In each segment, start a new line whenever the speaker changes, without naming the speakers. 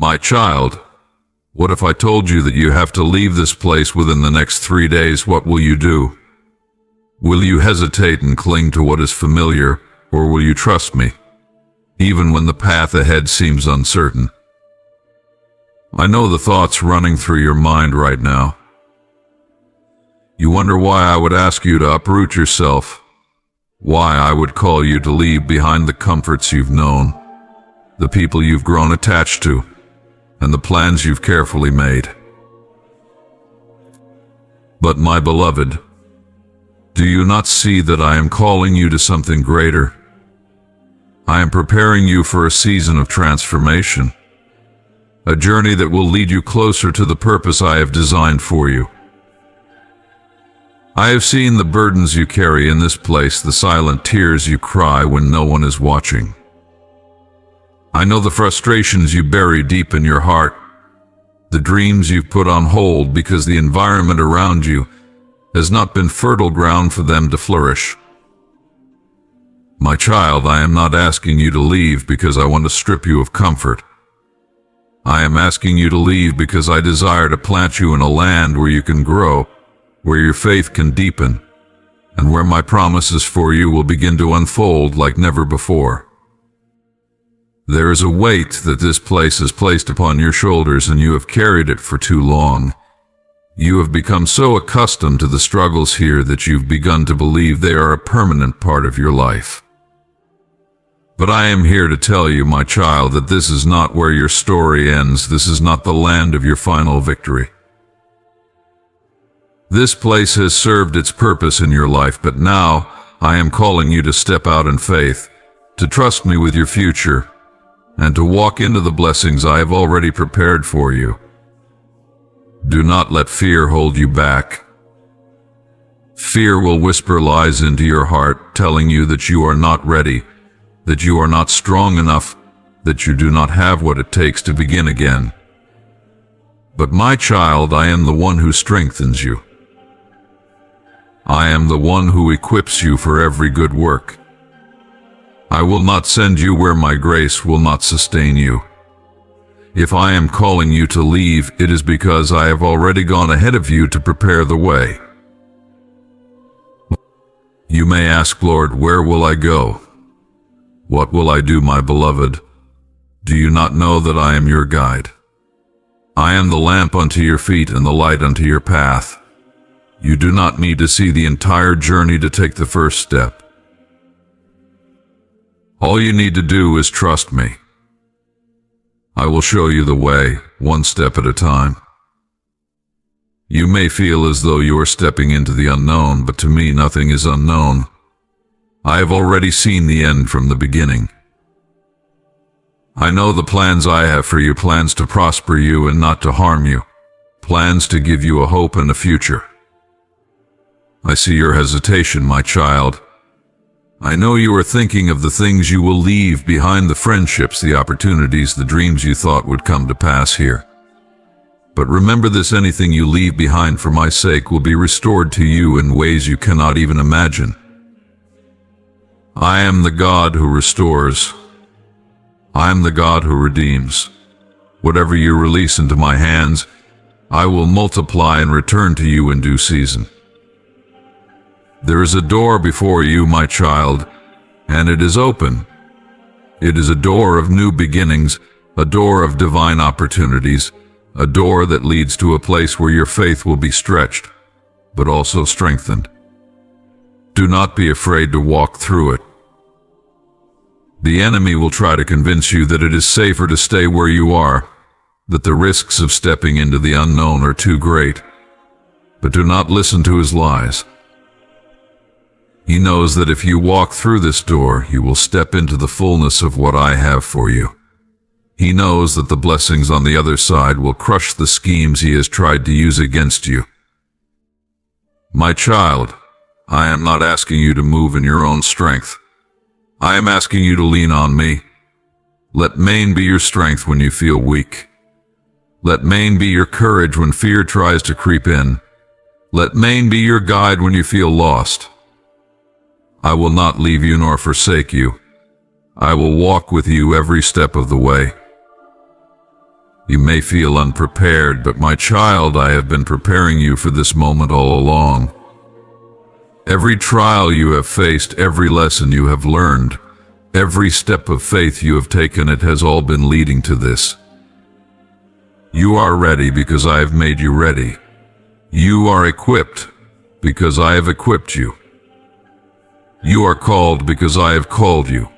My child, what if I told you that you have to leave this place within the next 3 days? What will you do? Will you hesitate and cling to what is familiar, or will you trust me, even when the path ahead seems uncertain? I know the thoughts running through your mind right now. You wonder why I would ask you to uproot yourself, why I would call you to leave behind the comforts you've known, the people you've grown attached to, and the plans you've carefully made. But my beloved, do you not see that I am calling you to something greater? I am preparing you for a season of transformation, a journey that will lead you closer to the purpose I have designed for you. I have seen the burdens you carry in this place, the silent tears you cry when no one is watching. I know the frustrations you bury deep in your heart, the dreams you've put on hold because the environment around you has not been fertile ground for them to flourish. My child, I am not asking you to leave because I want to strip you of comfort. I am asking you to leave because I desire to plant you in a land where you can grow, where your faith can deepen, and where my promises for you will begin to unfold like never before. There is a weight that this place has placed upon your shoulders, and you have carried it for too long. You have become so accustomed to the struggles here that you've begun to believe they are a permanent part of your life. But I am here to tell you, my child, that this is not where your story ends. This is not the land of your final victory. This place has served its purpose in your life, but now I am calling you to step out in faith, to trust me with your future, and to walk into the blessings I have already prepared for you. Do not let fear hold you back. Fear will whisper lies into your heart, telling you that you are not ready, that you are not strong enough, that you do not have what it takes to begin again. But my child, I am the one who strengthens you. I am the one who equips you for every good work. I will not send you where my grace will not sustain you. If I am calling you to leave, it is because I have already gone ahead of you to prepare the way. You may ask, Lord, where will I go? What will I do, my beloved? Do you not know that I am your guide? I am the lamp unto your feet and the light unto your path. You do not need to see the entire journey to take the first step. All you need to do is trust me. I will show you the way, one step at a time. You may feel as though you are stepping into the unknown, but to me nothing is unknown. I have already seen the end from the beginning. I know the plans I have for you, plans to prosper you and not to harm you, plans to give you a hope and a future. I see your hesitation, my child. I know you are thinking of the things you will leave behind, the friendships, the opportunities, the dreams you thought would come to pass here. But remember this, anything you leave behind for my sake will be restored to you in ways you cannot even imagine. I am the God who restores. I am the God who redeems. Whatever you release into my hands, I will multiply and return to you in due season. There is a door before you, my child, and it is open. It is a door of new beginnings, a door of divine opportunities, a door that leads to a place where your faith will be stretched, but also strengthened. Do not be afraid to walk through it. The enemy will try to convince you that it is safer to stay where you are, that the risks of stepping into the unknown are too great. But do not listen to his lies. He knows that if you walk through this door, you will step into the fullness of what I have for you. He knows that the blessings on the other side will crush the schemes he has tried to use against you. My child, I am not asking you to move in your own strength. I am asking you to lean on me. Let Maine be your strength when you feel weak. Let Maine be your courage when fear tries to creep in. Let Maine be your guide when you feel lost. I will not leave you nor forsake you. I will walk with you every step of the way. You may feel unprepared, but my child, I have been preparing you for this moment all along. Every trial you have faced, every lesson you have learned, every step of faith you have taken, it has all been leading to this. You are ready because I have made you ready. You are equipped because I have equipped you. You are called because I have called you.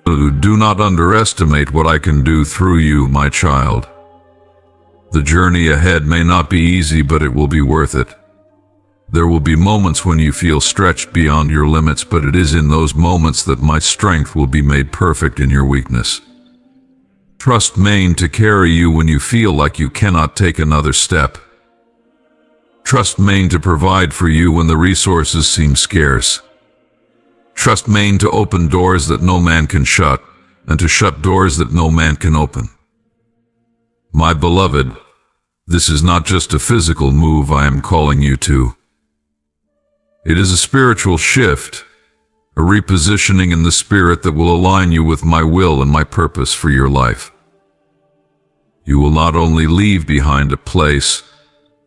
Do not underestimate what I can do through you, my child. The journey ahead may not be easy, but it will be worth it. There will be moments when you feel stretched beyond your limits, but it is in those moments that my strength will be made perfect in your weakness. Trust me to carry you when you feel like you cannot take another step. Trust me to provide for you when the resources seem scarce. Trust me to open doors that no man can shut, and to shut doors that no man can open. My beloved, this is not just a physical move I am calling you to. It is a spiritual shift, a repositioning in the spirit that will align you with my will and my purpose for your life. You will not only leave behind a place,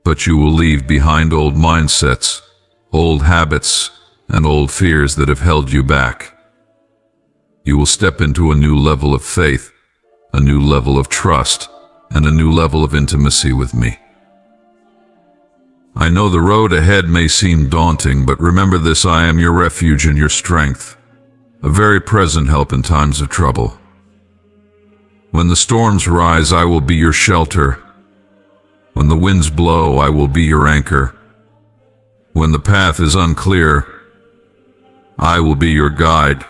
but you will leave behind old mindsets, old habits, and old fears that have held you back. You will step into a new level of faith, a new level of trust, and a new level of intimacy with me. I know the road ahead may seem daunting, but remember this: I am your refuge and your strength, a very present help in times of trouble. When the storms rise, I will be your shelter. When the winds blow, I will be your anchor. When the path is unclear, I will be your guide.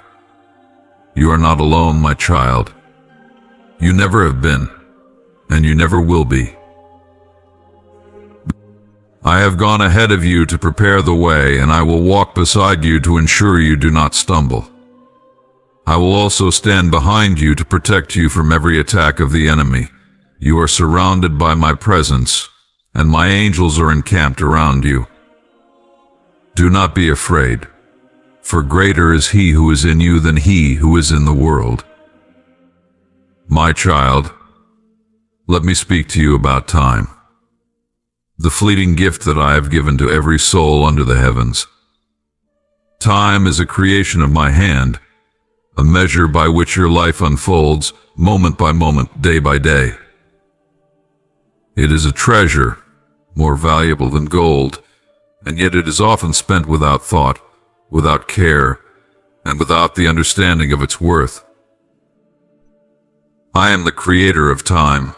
You are not alone, my child. You never have been, and you never will be. I have gone ahead of you to prepare the way, and I will walk beside you to ensure you do not stumble. I will also stand behind you to protect you from every attack of the enemy. You are surrounded by my presence, and my angels are encamped around you. Do not be afraid, for greater is he who is in you than he who is in the world. My child, let me speak to you about time, the fleeting gift that I have given to every soul under the heavens. Time is a creation of my hand, a measure by which your life unfolds, moment by moment, day by day. It is a treasure, more valuable than gold, and yet it is often spent without thought, without care, and without the understanding of its worth. I am the creator of time,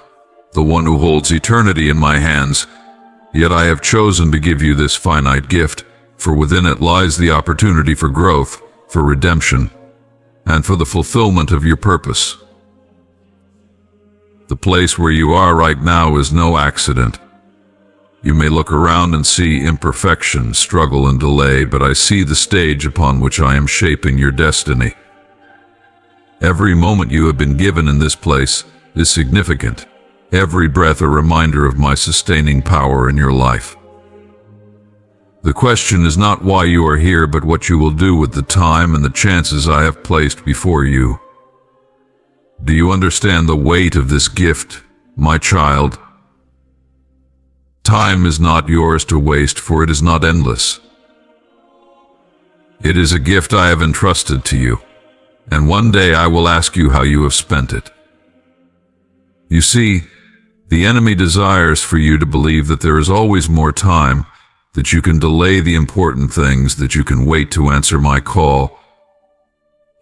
the one who holds eternity in my hands, yet I have chosen to give you this finite gift, for within it lies the opportunity for growth, for redemption, and for the fulfillment of your purpose. The place where you are right now is no accident. You may look around and see imperfection, struggle, and delay, but I see the stage upon which I am shaping your destiny. Every moment you have been given in this place is significant. Every breath a reminder of my sustaining power in your life. The question is not why you are here, but what you will do with the time and the chances I have placed before you. Do you understand the weight of this gift, my child? Time is not yours to waste, for it is not endless. It is a gift I have entrusted to you, and one day I will ask you how you have spent it. You see, the enemy desires for you to believe that there is always more time, that you can delay the important things, that you can wait to answer my call.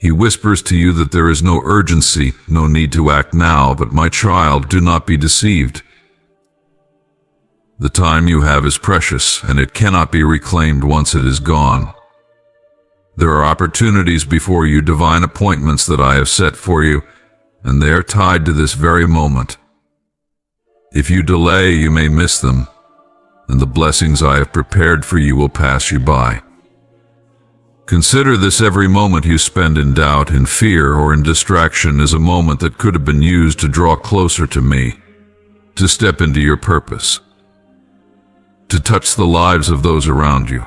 He whispers to you that there is no urgency, no need to act now, but my child, do not be deceived. The time you have is precious, and it cannot be reclaimed once it is gone. There are opportunities before you, divine appointments that I have set for you, and they are tied to this very moment. If you delay, you may miss them, and the blessings I have prepared for you will pass you by. Consider this: every moment you spend in doubt, in fear, or in distraction is a moment that could have been used to draw closer to me, to step into your purpose, to touch the lives of those around you.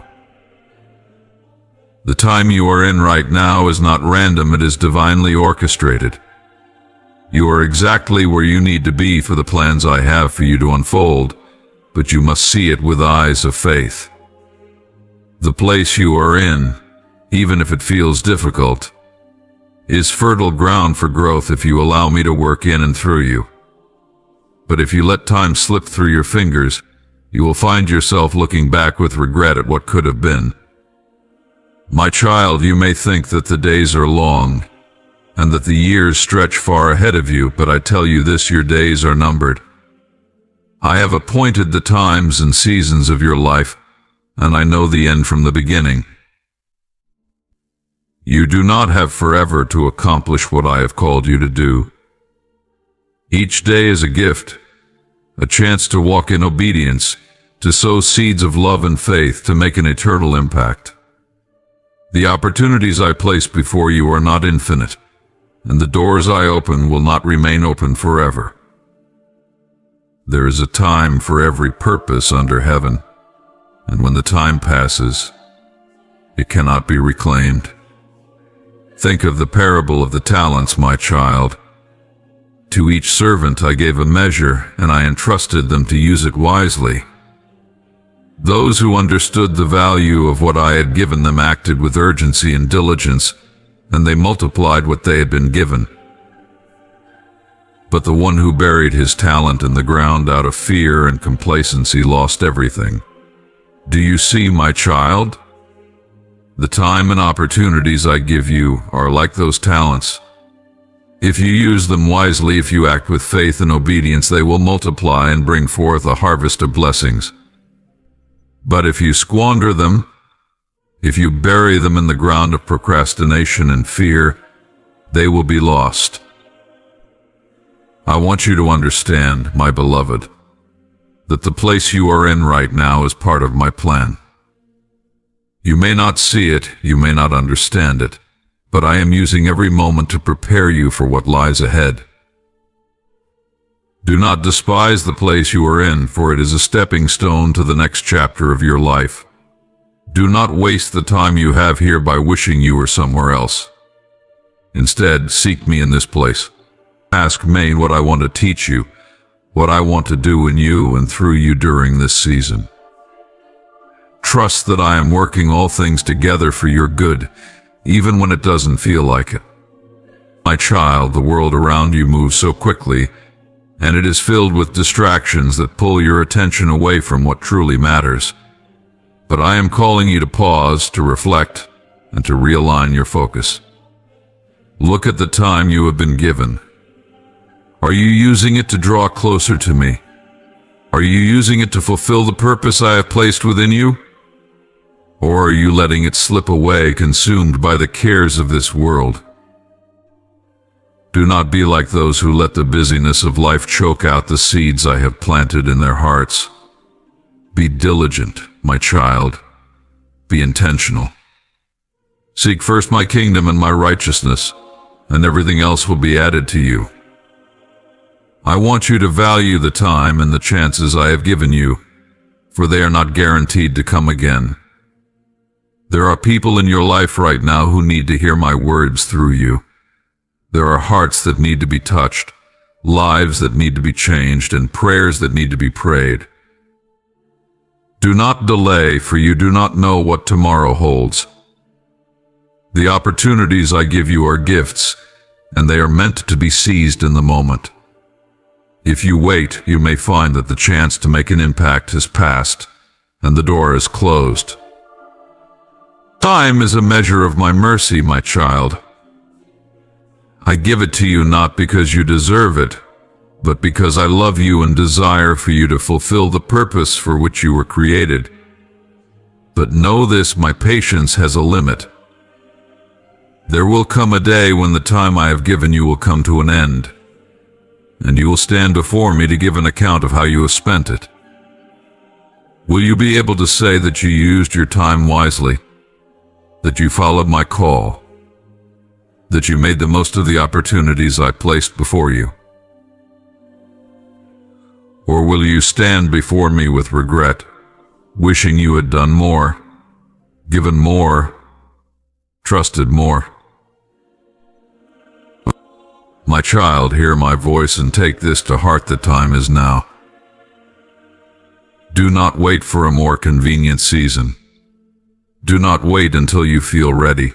The time you are in right now is not random, it is divinely orchestrated. You are exactly where you need to be for the plans I have for you to unfold, but you must see it with eyes of faith. The place you are in, even if it feels difficult, is fertile ground for growth if you allow me to work in and through you. But if you let time slip through your fingers, you will find yourself looking back with regret at what could have been. My child, you may think that the days are long, and that the years stretch far ahead of you, but I tell you this, your days are numbered. I have appointed the times and seasons of your life, and I know the end from the beginning. You do not have forever to accomplish what I have called you to do. Each day is a gift, a chance to walk in obedience, to sow seeds of love and faith, to make an eternal impact. The opportunities I place before you are not infinite, and the doors I open will not remain open forever. There is a time for every purpose under heaven, and when the time passes, it cannot be reclaimed. Think of the parable of the talents, my child. To each servant I gave a measure, and I entrusted them to use it wisely. Those who understood the value of what I had given them acted with urgency and diligence, and they multiplied what they had been given. But the one who buried his talent in the ground out of fear and complacency lost everything. Do you see, my child? The time and opportunities I give you are like those talents. If you use them wisely, if you act with faith and obedience, they will multiply and bring forth a harvest of blessings. But if you squander them, if you bury them in the ground of procrastination and fear, they will be lost. I want you to understand, my beloved, that the place you are in right now is part of my plan. You may not see it, you may not understand it, but I am using every moment to prepare you for what lies ahead. Do not despise the place you are in, for it is a stepping stone to the next chapter of your life. Do not waste the time you have here by wishing you were somewhere else. Instead, seek me in this place. Ask me what I want to teach you, what I want to do in you and through you during this season. Trust that I am working all things together for your good, even when it doesn't feel like it. My child, the world around you moves so quickly, and it is filled with distractions that pull your attention away from what truly matters. But I am calling you to pause, to reflect, and to realign your focus. Look at the time you have been given. Are you using it to draw closer to me? Are you using it to fulfill the purpose I have placed within you? Or are you letting it slip away, consumed by the cares of this world? Do not be like those who let the busyness of life choke out the seeds I have planted in their hearts. Be diligent, my child. Be intentional. Seek first my kingdom and my righteousness, and everything else will be added to you. I want you to value the time and the chances I have given you, for they are not guaranteed to come again. There are people in your life right now who need to hear my words through you. There are hearts that need to be touched, lives that need to be changed, and prayers that need to be prayed. Do not delay, for you do not know what tomorrow holds. The opportunities I give you are gifts, and they are meant to be seized in the moment. If you wait, you may find that the chance to make an impact has passed, and the door is closed. Time is a measure of my mercy, my child. I give it to you not because you deserve it, but because I love you and desire for you to fulfill the purpose for which you were created. But know this, my patience has a limit. There will come a day when the time I have given you will come to an end, and you will stand before me to give an account of how you have spent it. Will you be able to say that you used your time wisely, that you followed my call, that you made the most of the opportunities I placed before you? Or will you stand before me with regret, wishing you had done more, given more, trusted more? My child, hear my voice and take this to heart. The time is now. Do not wait for a more convenient season. Do not wait until you feel ready.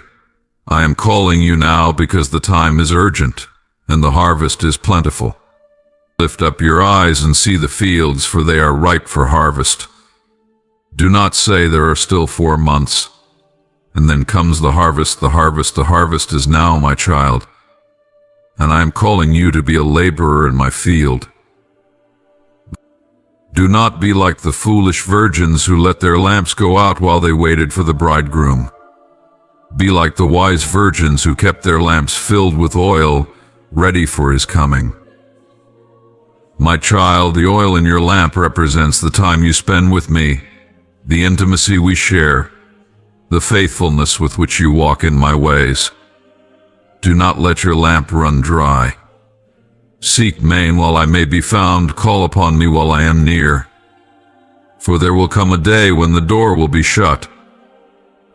I am calling you now because the time is urgent and the harvest is plentiful. Lift up your eyes and see the fields, for they are ripe for harvest. Do not say there are still 4 months, and then comes the harvest. The harvest is now, my child, and I am calling you to be a laborer in my field. Do not be like the foolish virgins who let their lamps go out while they waited for the bridegroom. Be like the wise virgins who kept their lamps filled with oil, ready for his coming. My child, the oil in your lamp represents the time you spend with me, the intimacy we share, the faithfulness with which you walk in my ways. Do not let your lamp run dry. Seek me while I may be found, call upon me while I am near. For there will come a day when the door will be shut,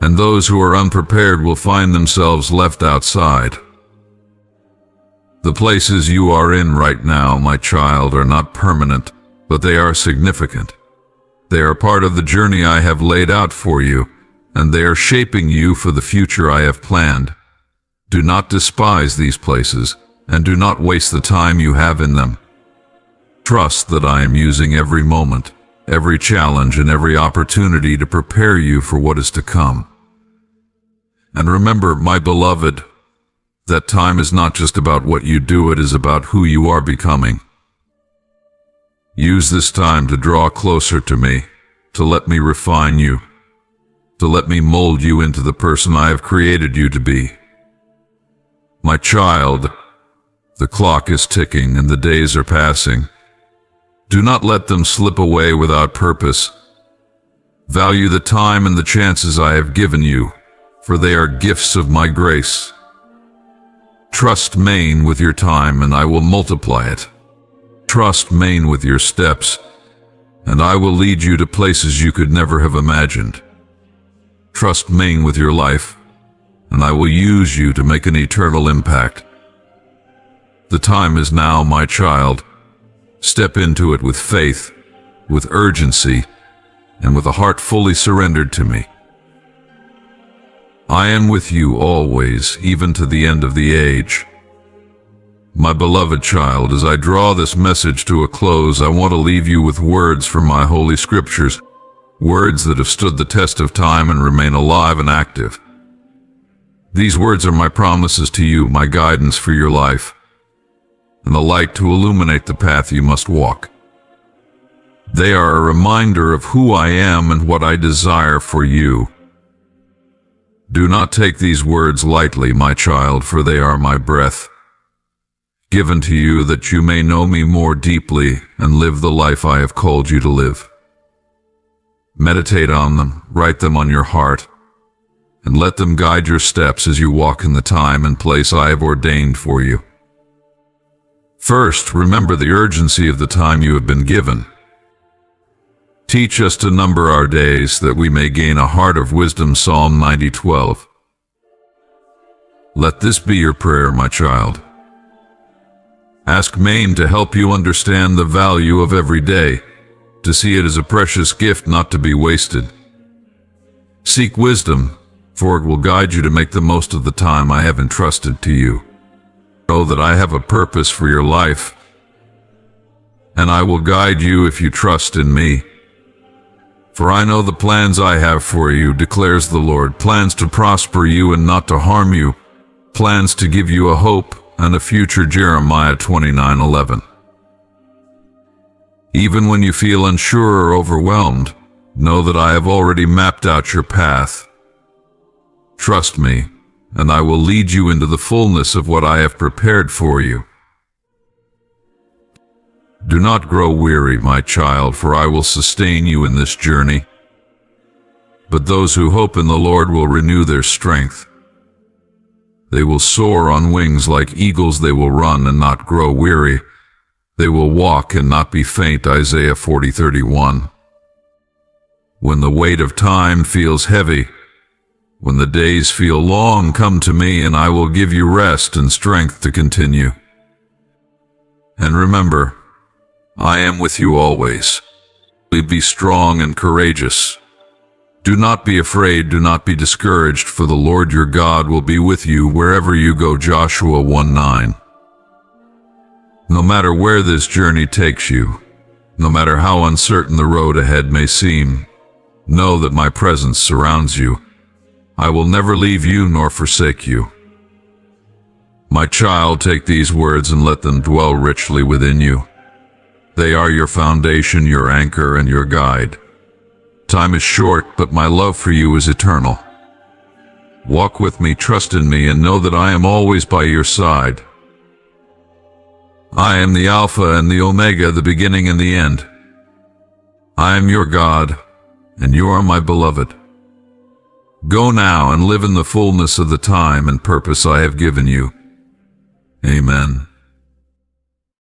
and those who are unprepared will find themselves left outside. The places you are in right now, my child, are not permanent, but they are significant. They are part of the journey I have laid out for you, and they are shaping you for the future I have planned. Do not despise these places, and do not waste the time you have in them. Trust that I am using every moment, every challenge, and every opportunity to prepare you for what is to come. And remember, my beloved, that time is not just about what you do, it is about who you are becoming. Use this time to draw closer to me, to let me refine you, to let me mold you into the person I have created you to be. My child, the clock is ticking and the days are passing. Do not let them slip away without purpose. Value the time and the chances I have given you, for they are gifts of my grace. Trust me with your time, and I will multiply it. Trust me with your steps, and I will lead you to places you could never have imagined. Trust me with your life, and I will use you to make an eternal impact. The time is now, my child. Step into it with faith, with urgency, and with a heart fully surrendered to me. I am with you always, even to the end of the age. My beloved child, as I draw this message to a close, I want to leave you with words from my holy scriptures, words that have stood the test of time and remain alive and active. These words are my promises to you, my guidance for your life, and the light to illuminate the path you must walk. They are a reminder of who I am and what I desire for you. Do not take these words lightly, my child, for they are my breath, given to you that you may know me more deeply and live the life I have called you to live. Meditate on them, write them on your heart, and let them guide your steps as you walk in the time and place I have ordained for you. First, remember the urgency of the time you have been given. Teach us to number our days, that we may gain a heart of wisdom. Psalm 90:12. Let this be your prayer, my child. Ask me to help you understand the value of every day, to see it as a precious gift not to be wasted. Seek wisdom, for it will guide you to make the most of the time I have entrusted to you. Know that I have a purpose for your life, and I will guide you if you trust in me. For I know the plans I have for you, declares the Lord, plans to prosper you and not to harm you, plans to give you a hope and a future. Jeremiah 29:11. Even when you feel unsure or overwhelmed, know that I have already mapped out your path. Trust me, and I will lead you into the fullness of what I have prepared for you. Do not grow weary, my child, for I will sustain you in this journey. But those who hope in the Lord will renew their strength. They will soar on wings like eagles. They will run and not grow weary. They will walk and not be faint. Isaiah 40:31. When the weight of time feels heavy, when the days feel long, come to me, and I will give you rest and strength to continue. And remember, I am with you always. Be strong and courageous. Do not be afraid, do not be discouraged, for the Lord your God will be with you wherever you go. Joshua 1:9. No matter where this journey takes you, no matter how uncertain the road ahead may seem, know that my presence surrounds you. I will never leave you nor forsake you. My child, take these words and let them dwell richly within you. They are your foundation, your anchor, and your guide. Time is short, but my love for you is eternal. Walk with me, trust in me, and know that I am always by your side. I am the Alpha and the Omega, the beginning and the end. I am your God, and you are my beloved. Go now and live in the fullness of the time and purpose I have given you. Amen.